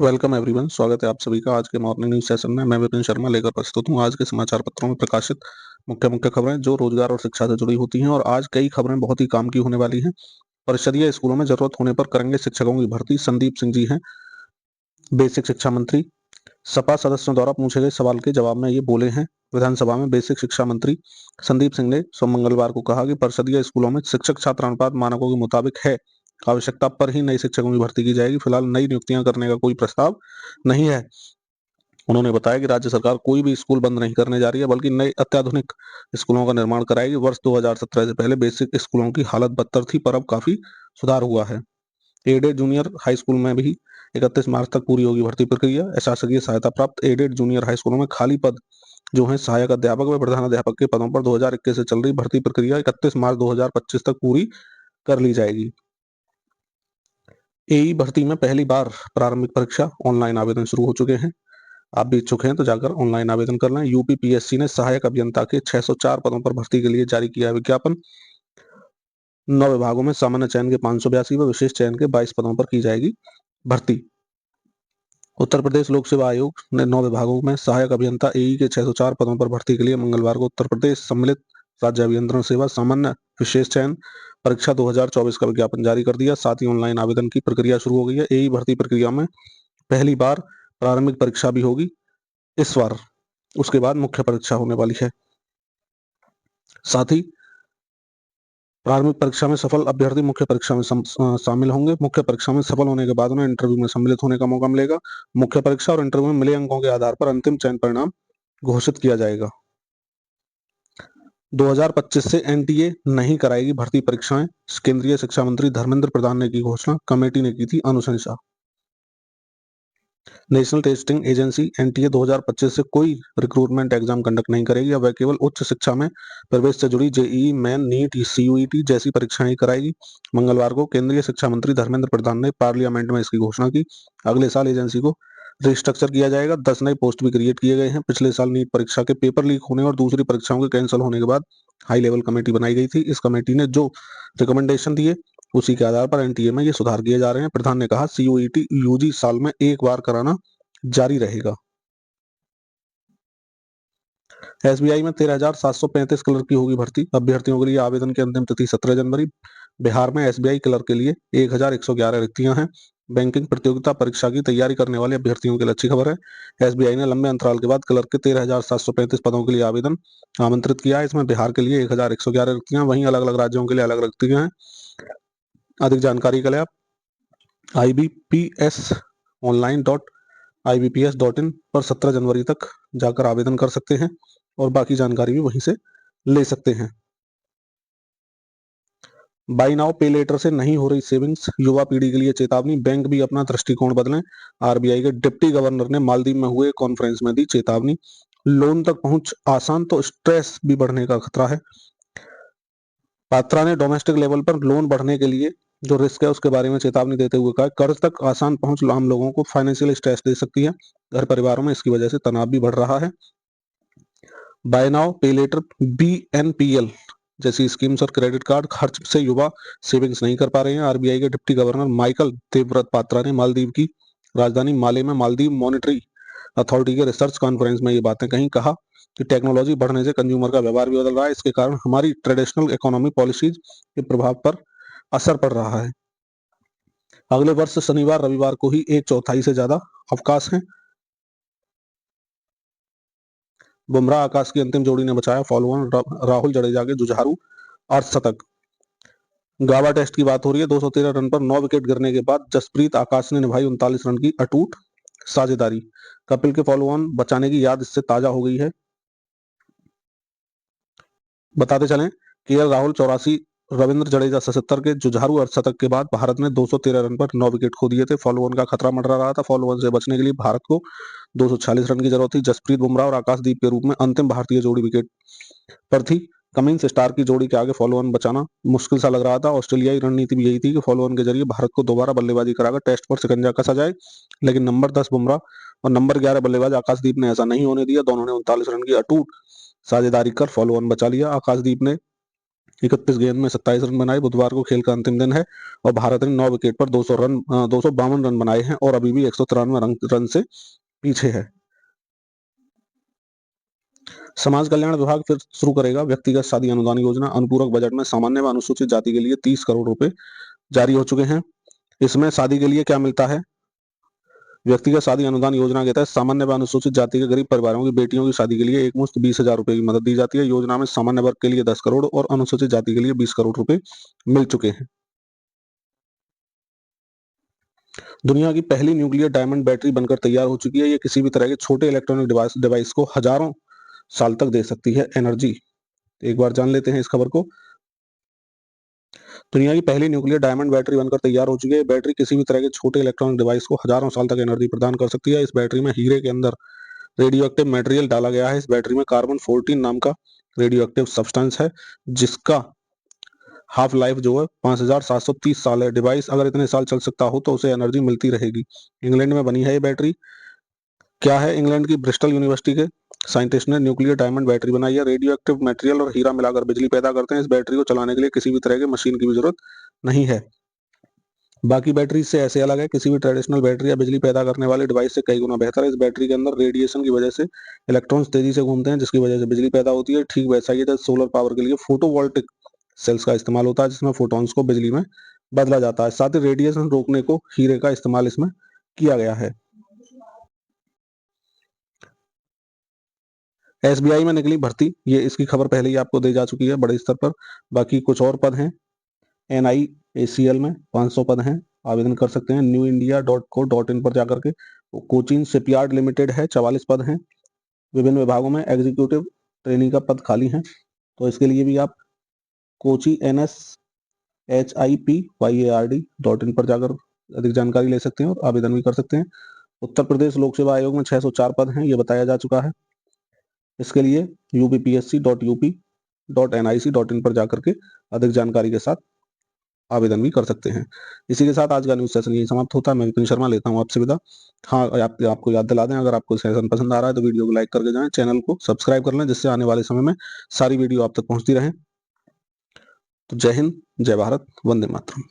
Welcome everyone, स्वागत है आप सभी का आज के मॉर्निंग न्यूज सेशन में। मैं विपिन शर्मा लेकर प्रस्तुत हूं आज के समाचार पत्रों में प्रकाशित मुख्य मुख्य खबरें जो रोजगार और शिक्षा से जुड़ी होती हैं। और आज कई खबरें बहुत ही काम की होने वाली हैं। परिषदीय स्कूलों में जरूरत होने पर करेंगे शिक्षकों की भर्ती, संदीप सिंह जी हैं बेसिक शिक्षा मंत्री। सपा सदस्यों द्वारा पूछे गए सवाल के जवाब में ये बोले हैं। विधानसभा में बेसिक शिक्षा मंत्री संदीप सिंह ने मंगलवार को कहा कि परिषदीय स्कूलों में शिक्षक छात्र अनुपात मानकों के मुताबिक है। आवश्यकता पर ही नए शिक्षकों की भर्ती की जाएगी। फिलहाल नई नियुक्तियां करने का कोई प्रस्ताव नहीं है। उन्होंने बताया कि राज्य सरकार कोई भी स्कूल बंद नहीं करने जा रही है, बल्कि नए अत्याधुनिक स्कूलों का निर्माण कराएगी। वर्ष 2017 से पहले बेसिक स्कूलों की हालत बदतर थी, पर अब काफी सुधार हुआ है। एडेड जूनियर हाई स्कूल में भी 31 मार्च तक पूरी होगी भर्ती प्रक्रिया। अशासकीय सहायता प्राप्त एडेड जूनियर हाई स्कूलों में खाली पद जो है सहायक अध्यापक व प्रधान अध्यापक के पदों पर 2021 से चल रही भर्ती प्रक्रिया 31 मार्च 2025 तक पूरी कर ली जाएगी। एई भर्ती में पहली बार प्रारंभिक परीक्षा ऑनलाइन आवेदन शुरू हो चुके हैं। आप भी इच्छुक हैं तो जाकर ऑनलाइन आवेदन कर लें। यूपी पीएससी ने सहायक अभियंता के 604 पदों पर भर्ती के लिए जारी किया विज्ञापन। 9 विभागों में सामान्य चयन के 582 व विशेष चयन के 22 पदों पर की जाएगी भर्ती। उत्तर प्रदेश लोक सेवा आयोग ने 9 विभागों में सहायक अभियंता एई के 604 पदों पर भर्ती के लिए मंगलवार को उत्तर प्रदेश सम्मिलित राज्य अभियंत्रण सेवा सामान्य विशेष चयन परीक्षा 2024 का विज्ञापन जारी कर दिया। साथ ही ऑनलाइन आवेदन की प्रक्रिया शुरू हो गई है। एई भर्ती प्रक्रिया में पहली बार प्रारंभिक परीक्षा भी होगी इस बार। उसके बाद मुख्य परीक्षा होने वाली है। साथ ही प्रारंभिक परीक्षा में सफल अभ्यर्थी मुख्य परीक्षा में शामिल होंगे। मुख्य परीक्षा में सफल होने के बाद उन्हें इंटरव्यू में सम्मिलित होने का मौका मिलेगा। मुख्य परीक्षा और इंटरव्यू में मिले अंकों के आधार पर अंतिम चयन परिणाम घोषित किया जाएगा। 2025 से एनटीए नहीं कराएगी भर्ती परीक्षाएं, केंद्रीय शिक्षा मंत्री धर्मेंद्र प्रधान ने की घोषणा। कमेटी ने की थी अनुशंसा। नेशनल टेस्टिंग एजेंसी एनटीए 2025 से कोई रिक्रूटमेंट एग्जाम कंडक्ट नहीं करेगी। अब वह केवल उच्च शिक्षा में प्रवेश से जुड़ी जेईई मेन, नीट, सीयूईटी जैसी परीक्षाएं ही कराएगी। मंगलवार को केंद्रीय शिक्षा मंत्री धर्मेंद्र प्रधान ने पार्लियामेंट में इसकी घोषणा की। अगले साल एजेंसी को रिस्ट्रक्चर किया जाएगा। 10 नए पोस्ट भी क्रिएट किए गए हैं। पिछले साल नीट परीक्षा के पेपर लीक होने और दूसरी परीक्षाओं के कैंसिल होने के बाद हाई लेवल कमेटी बनाई गई थी। इस कमेटी ने जो रिकमेंडेशन दिए उसी के आधार पर एनटीए में ये सुधार किए जा रहे हैं। प्रधान ने कहा सीयूईटी यूजी साल में एक बार कराना जारी रहेगा। एसबीआई में 13,735 क्लर्क की होगी भर्ती। अभ्यर्थियों के लिए आवेदन की अंतिम तिथि 17 जनवरी। बिहार में एसबीआई क्लर्क के लिए 1,111 रिक्तियां हैं। बैंकिंग प्रतियोगिता परीक्षा की तैयारी करने वाले अभ्यर्थियों के लिए अच्छी खबर है। एसबीआई ने लंबे अंतराल के बाद क्लर्क के 13,735 पदों के लिए आवेदन आमंत्रित किया है। इसमें बिहार के लिए 1,111 रिक्तियां, वहीं अलग अलग राज्यों के लिए अलग रिक्तियां हैं। अधिक जानकारी के लिए आप ibps.online.ibps.in पर 17 जनवरी तक जाकर आवेदन कर सकते हैं और बाकी जानकारी भी वहीं से ले सकते हैं। बाई नाउ पे लेटर से नहीं हो रही सेविंग्स, युवा पीढ़ी के लिए चेतावनी। बैंक भी अपना दृष्टिकोण बदलें। आरबीआई के डिप्टी गवर्नर ने मालदीव में हुए कॉन्फ्रेंस में दी चेतावनी। लोन तक पहुंच आसान तो स्ट्रेस भी बढ़ने का खतरा है। पात्रा ने डोमेस्टिक लेवल पर लोन बढ़ने के लिए जो रिस्क है उसके बारे में चेतावनी देते हुए कहा कर्ज तक आसान पहुंच आम लोगों को फाइनेंशियल स्ट्रेस दे सकती है। घर परिवारों में इसकी वजह से तनाव भी बढ़ रहा है। बाय नाउ पे लेटर, बीएनपीएल जैसी स्कीम्स और क्रेडिट कार्ड खर्च से युवा सेविंग्स नहीं कर पा रहे हैं। आरबीआई के deputy governor Michael Devvrat Patra ने मालदीव की राजधानी माले में मालदीव मॉनिटरी अथॉरिटी के रिसर्च कॉन्फ्रेंस में ये बातें कही। कहा कि टेक्नोलॉजी बढ़ने से कंज्यूमर का व्यवहार भी बदल रहा है। इसके कारण हमारी ट्रेडिशनल इकोनॉमी पॉलिसीज के प्रभाव पर असर पड़ रहा है। अगले वर्ष शनिवार रविवार को ही 1/4 से ज्यादा अवकाश है। बुमराह आकाश की अंतिम जोड़ी ने बचाया फॉलोअन राहुल जडेजा के जुझारू अर्धशतक। गावा टेस्ट की बात हो रही है। 213 रन पर 9 विकेट गिरने के बाद जसप्रीत आकाश ने निभाई 39 रन की अटूट साझेदारी। कपिल के फॉलोअन बचाने की याद इससे ताजा हो गई है। बताते चलें केएल राहुल 84, रविंद्र जडेजा 77 के जुझारू अर्धशतक के बाद भारत ने 213 रन पर 9 विकेट खो दिए थे। फॉलोअन का खतरा मंडरा रहा था। फॉलोअन से बचने के लिए भारत को 246 रन की जरूरत थी। जसप्रीत बुमराह और आकाशदीप के रूप में अंतिम भारतीय जोड़ी विकेट पर थी। कमिंस स्टार की जोड़ी के आगे फॉलोअन बचाना मुश्किल सा लग रहा था। ऑस्ट्रेलियाई रणनीति भी यही थी कि फॉलोअन के जरिए भारत को दोबारा बल्लेबाजी कराकर टेस्ट पर शिकंजा कसा जाए, लेकिन नंबर 10 बुमराह और नंबर 11 बल्लेबाज आकाशदीप ने ऐसा नहीं होने दिया। दोनों ने 39 रन की अटूट साझेदारी कर फॉलोअन बचा लिया। आकाशदीप ने 31 गेंद में 27 रन बनाए। बुधवार को खेल का अंतिम दिन है और भारत ने 9 विकेट पर 252 रन बनाए हैं और अभी भी 193 रन से पीछे है। समाज कल्याण विभाग फिर शुरू करेगा व्यक्तिगत शादी अनुदान योजना। अनुपूरक बजट में सामान्य व अनुसूचित जाति के लिए 30 करोड़ रुपए जारी हो चुके हैं। इसमें शादी के लिए क्या मिलता है? व्यक्तिगत शादी अनुदान योजना के तहत सामान्य व अनुसूचित जाति के गरीब परिवारों की बेटियों की शादी के लिए एक मुश्त 20,000 रुपए की मदद दी जाती है। योजना में सामान्य वर्ग के लिए 10 करोड़ और अनुसूचित जाति के लिए 20 करोड़ रुपए मिल चुके हैं। दुनिया की पहली न्यूक्लियर डायमंड बैटरी बनकर तैयार हो चुकी है। ये किसी भी तरह के छोटे इलेक्ट्रॉनिक डिवाइस को हजारों साल तक दे सकती है एनर्जी। एक बार जान लेते हैं इस खबर को। दुनिया की पहली न्यूक्लियर डायमंड बैटरी बनकर तैयार हो चुकी है। बैटरी किसी भी तरह के छोटे इलेक्ट्रॉनिक डिवाइस को हजारों साल तक एनर्जी प्रदान कर सकती है। इस बैटरी में हीरे के अंदर रेडियो एक्टिव मटेरियल डाला गया है। इस बैटरी में कार्बन 14 नाम का रेडियो एक्टिव सब्सटेंस है जिसका हाफ लाइफ जो है 5730 साल है। डिवाइस अगर इतने साल चल सकता हो तो उसे एनर्जी मिलती रहेगी। इंग्लैंड में बनी है ये बैटरी। क्या है? इंग्लैंड की ब्रिस्टल यूनिवर्सिटी के साइंटिस्ट ने न्यूक्लियर डायमंड बैटरी बनाई है। रेडियो एक्टिव मटेरियल और हीरा मिलाकर बिजली पैदा करते हैं। इस बैटरी को चलाने के लिए किसी भी तरह के मशीन की भी जरूरत नहीं है। बाकी बैटरी से ऐसे अलग है, किसी भी ट्रेडिशनल बैटरी या बिजली पैदा करने वाले डिवाइस से कई गुना बेहतर है। इस बैटरी के अंदर रेडिएशन की वजह से इलेक्ट्रॉन्स तेजी से घूमते हैं जिसकी वजह से बिजली पैदा होती है। ठीक वैसा ही सोलर पावर के लिए फोटोवोल्टिक सेल्स का इस्तेमाल होता है जिसमें फोटॉन्स को बिजली में बदला जाता है। साथ ही रेडिएशन रोकने को हीरे का इस्तेमाल इसमें किया गया है। एसबीआई में निकली भर्ती, ये इसकी खबर पहले ही आपको दी जा चुकी है बड़े स्तर पर। बाकी कुछ और पद हैं। NIACL में 500 पद हैं, आवेदन कर सकते हैं newindia.co.in पर जाकर के। कोचीन शिपयार्ड लिमिटेड है, 44 पद हैं। विभिन्न विभागों में एग्जीक्यूटिव ट्रेनिंग का पद खाली है, तो इसके लिए भी आप कोची NSHIPYARD.in पर जाकर अधिक जानकारी ले सकते हैं और आवेदन भी कर सकते हैं। उत्तर प्रदेश लोक सेवा आयोग में 604 पद हैं, ये बताया जा चुका है। इसके लिए UPPSC.UP.NIC.in पर जाकर के अधिक जानकारी के साथ आवेदन भी कर सकते हैं। इसी के साथ आज का न्यूज सेशन यही समाप्त होता है। मैं विपिन शर्मा लेता हूं आपसे विदा। हाँ, आपको याद दिला दें, अगर आपको सेशन पसंद आ रहा है तो वीडियो को लाइक करके जाएं, चैनल को सब्सक्राइब कर लें जिससे आने वाले समय में सारी वीडियो आप तक पहुंचती रहे। तो जय हिंद, जय भारत, वंदे मातरम।